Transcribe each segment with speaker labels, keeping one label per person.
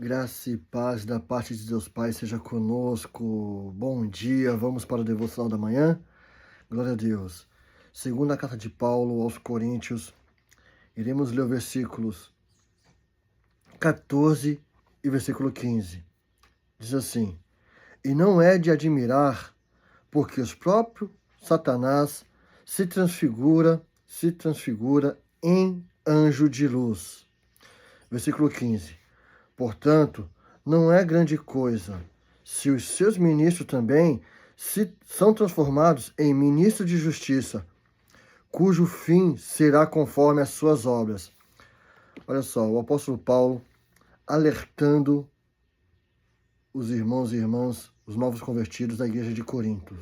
Speaker 1: Graça e paz da parte de Deus Pai seja conosco. Bom dia, vamos para o devocional da manhã? Glória a Deus. Segunda carta de Paulo aos Coríntios, iremos ler os versículos 14 e versículo 15. Diz assim: E não é de admirar, porque os próprios Satanás se transfigura em anjo de luz. Versículo 15. Portanto, não é grande coisa se os seus ministros também são transformados em ministros de justiça, cujo fim será conforme as suas obras. Olha só, o apóstolo Paulo alertando os irmãos e irmãs, os novos convertidos da igreja de Corinto,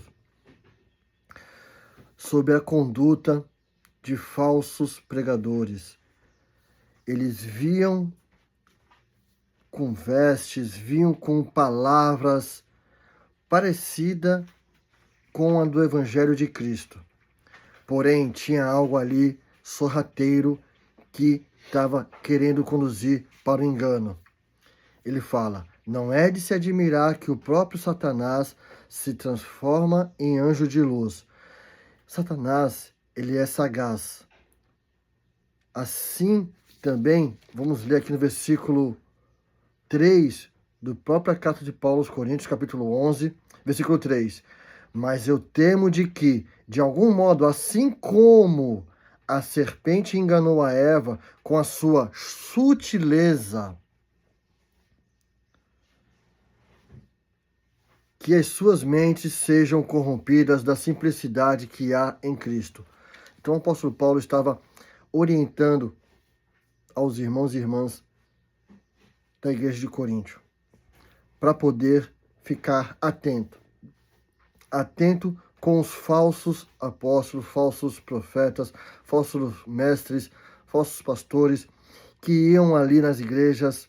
Speaker 1: sobre a conduta de falsos pregadores. Eles viam com vestes, vinham com palavras parecida com a do Evangelho de Cristo. Porém, tinha algo ali sorrateiro que estava querendo conduzir para o engano. Ele fala: não é de se admirar que o próprio Satanás se transforma em anjo de luz. Satanás, ele é sagaz. Assim também, vamos ler aqui no versículo 3 do própria carta de Paulo aos Coríntios, capítulo 11, versículo 3. Mas eu temo de que, de algum modo, assim como a serpente enganou a Eva com a sua sutileza, que as suas mentes sejam corrompidas da simplicidade que há em Cristo. Então o apóstolo Paulo estava orientando aos irmãos e irmãs da igreja de Corinto, para poder ficar atento com os falsos apóstolos, falsos profetas, falsos mestres, falsos pastores, que iam ali nas igrejas,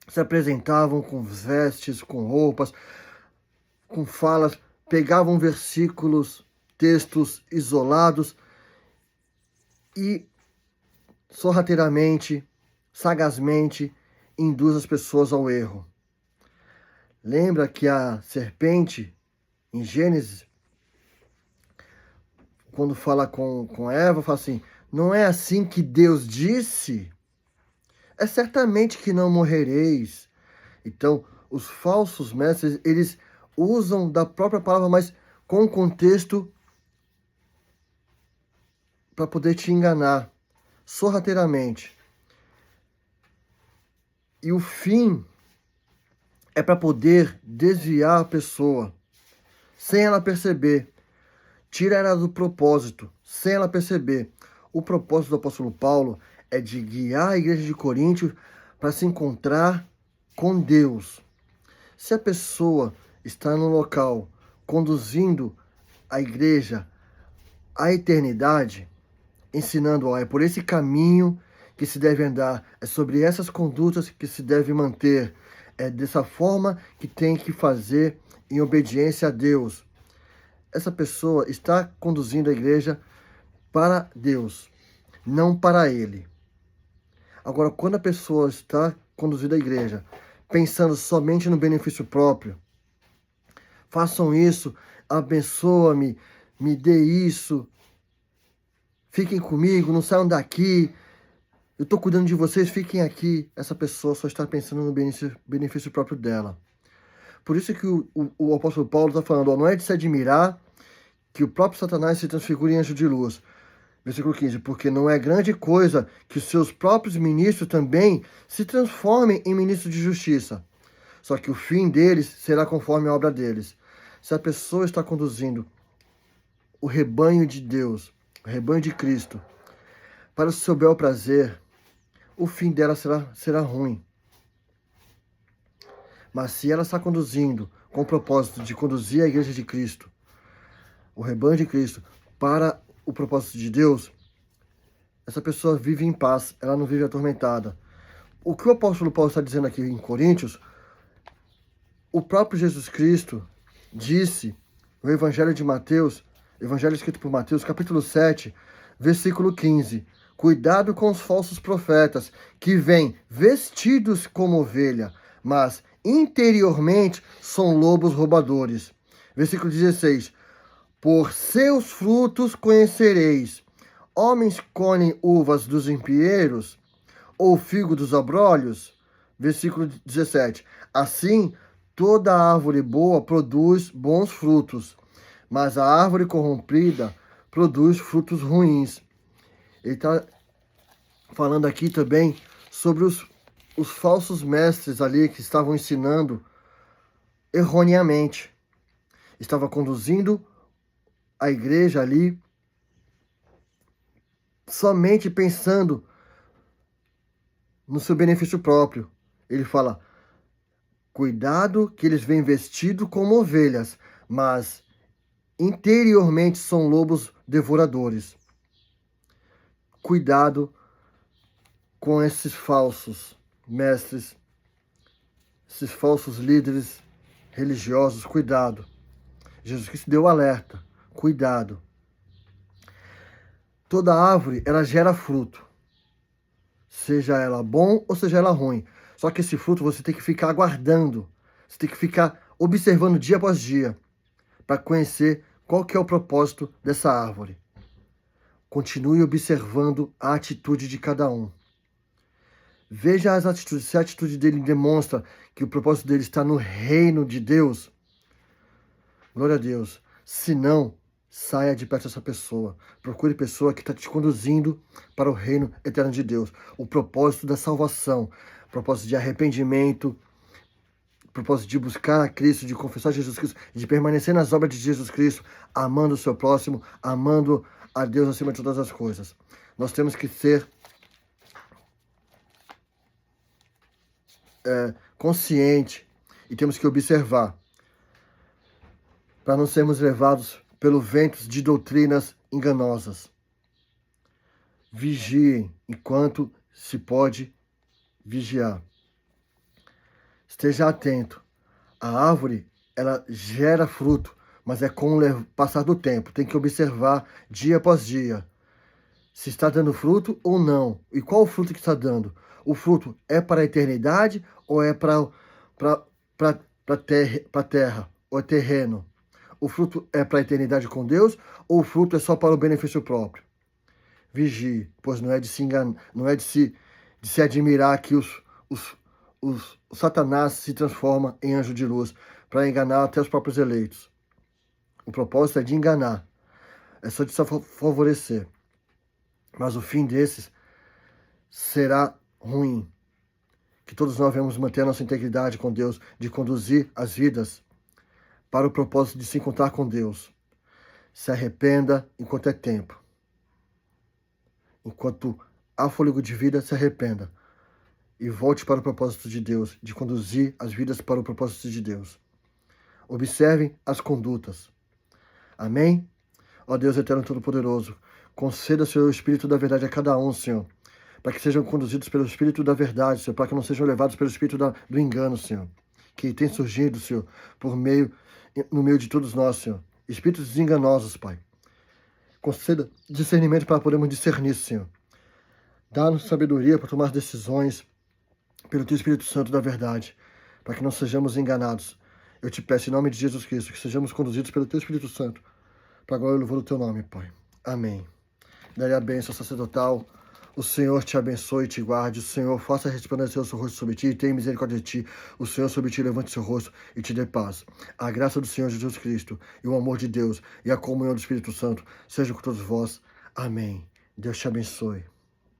Speaker 1: se apresentavam com vestes, com roupas, com falas, pegavam versículos, textos isolados e sorrateiramente, sagazmente, induz as pessoas ao erro. Lembra que a serpente, em Gênesis, quando fala com Eva, fala assim: não é assim que Deus disse? É certamente que não morrereis. Então, os falsos mestres, eles usam da própria palavra, mas com contexto para poder te enganar, sorrateiramente. E o fim é para poder desviar a pessoa, sem ela perceber. Tira ela do propósito, sem ela perceber. O propósito do apóstolo Paulo é de guiar a igreja de Corinto para se encontrar com Deus. Se a pessoa está no local conduzindo a igreja à eternidade, ensinando, ó, é por esse caminho que se deve andar, é sobre essas condutas que se deve manter, é dessa forma que tem que fazer em obediência a Deus. Essa pessoa está conduzindo a igreja para Deus, não para ele. Agora, quando a pessoa está conduzindo a igreja pensando somente no benefício próprio, façam isso, abençoa-me, me dê isso, fiquem comigo, não saiam daqui, eu estou cuidando de vocês, fiquem aqui. Essa pessoa só está pensando no benefício próprio dela. Por isso que o apóstolo Paulo está falando, ó, não é de se admirar que o próprio Satanás se transfigure em anjo de luz. Versículo 15, porque não é grande coisa que os seus próprios ministros também se transformem em ministros de justiça. Só que o fim deles será conforme a obra deles. Se a pessoa está conduzindo o rebanho de Deus, o rebanho de Cristo, para o seu bel prazer, o fim dela será ruim. Mas se ela está conduzindo com o propósito de conduzir a igreja de Cristo, o rebanho de Cristo, para o propósito de Deus, essa pessoa vive em paz, ela não vive atormentada. O que o apóstolo Paulo está dizendo aqui em Coríntios, o próprio Jesus Cristo disse no Evangelho de Mateus, Evangelho escrito por Mateus, capítulo 7, versículo 15, cuidado com os falsos profetas, que vêm vestidos como ovelha, mas interiormente são lobos roubadores. Versículo 16. Por seus frutos conhecereis. Homens colhem uvas dos empieiros, ou figo dos abrolhos? Versículo 17. Assim, toda árvore boa produz bons frutos, mas a árvore corrompida produz frutos ruins. Ele está falando aqui também sobre os falsos mestres ali que estavam ensinando erroneamente. Estava conduzindo a igreja ali somente pensando no seu benefício próprio. Ele fala, cuidado que eles vêm vestidos como ovelhas, mas interiormente são lobos devoradores. Cuidado com esses falsos mestres, esses falsos líderes religiosos, cuidado. Jesus Cristo deu alerta, cuidado. Toda árvore, ela gera fruto, seja ela bom ou seja ela ruim. Só que esse fruto você tem que ficar aguardando, você tem que ficar observando dia após dia, para conhecer qual que é o propósito dessa árvore. Continue observando a atitude de cada um. Veja as atitudes. Se a atitude dele demonstra que o propósito dele está no reino de Deus, glória a Deus. Se não, saia de perto dessa pessoa. Procure pessoa que está te conduzindo para o reino eterno de Deus. O propósito da salvação, o propósito de arrependimento, o propósito de buscar a Cristo, de confessar Jesus Cristo, de permanecer nas obras de Jesus Cristo, amando o seu próximo, amando a Deus acima de todas as coisas. Nós temos que ser consciente e temos que observar para não sermos levados pelo vento de doutrinas enganosas. Vigiem enquanto se pode vigiar. Esteja atento. A árvore, ela gera fruto, mas é com o passar do tempo. Tem que observar dia após dia se está dando fruto ou não. E qual o fruto que está dando? O fruto é para a eternidade ou é para terra, ou é terreno? O fruto é para a eternidade com Deus ou o fruto é só para o benefício próprio? Vigie, pois não é de se enganar, não é de se admirar que o Satanás se transforma em anjo de luz para enganar até os próprios eleitos. O propósito é de enganar, é só de se favorecer. Mas o fim desses será ruim. Que todos nós devemos manter a nossa integridade com Deus, de conduzir as vidas para o propósito de se encontrar com Deus. Se arrependa enquanto é tempo. Enquanto há fôlego de vida, se arrependa. E volte para o propósito de Deus, de conduzir as vidas para o propósito de Deus. Observem as condutas. Amém? Ó Deus eterno todo-poderoso, conceda, Senhor, o Espírito da verdade a cada um, Senhor, para que sejam conduzidos pelo Espírito da verdade, Senhor, para que não sejam levados pelo Espírito do engano, Senhor, que tem surgido, Senhor, no meio de todos nós, Senhor. Espíritos desenganosos, Pai. Conceda discernimento para podermos discernir, Senhor. Dá-nos sabedoria para tomar decisões pelo Teu Espírito Santo da verdade, para que não sejamos enganados. Eu te peço, em nome de Jesus Cristo, que sejamos conduzidos pelo Teu Espírito Santo, para a glória e louvor do Teu nome, Pai. Amém. Daí a bênção sacerdotal. O Senhor te abençoe e te guarde. O Senhor faça resplandecer o seu rosto sobre ti e tenha misericórdia de ti. O Senhor sobre ti levante seu rosto e te dê paz. A graça do Senhor Jesus Cristo e o amor de Deus e a comunhão do Espírito Santo seja com todos vós. Amém. Deus te abençoe.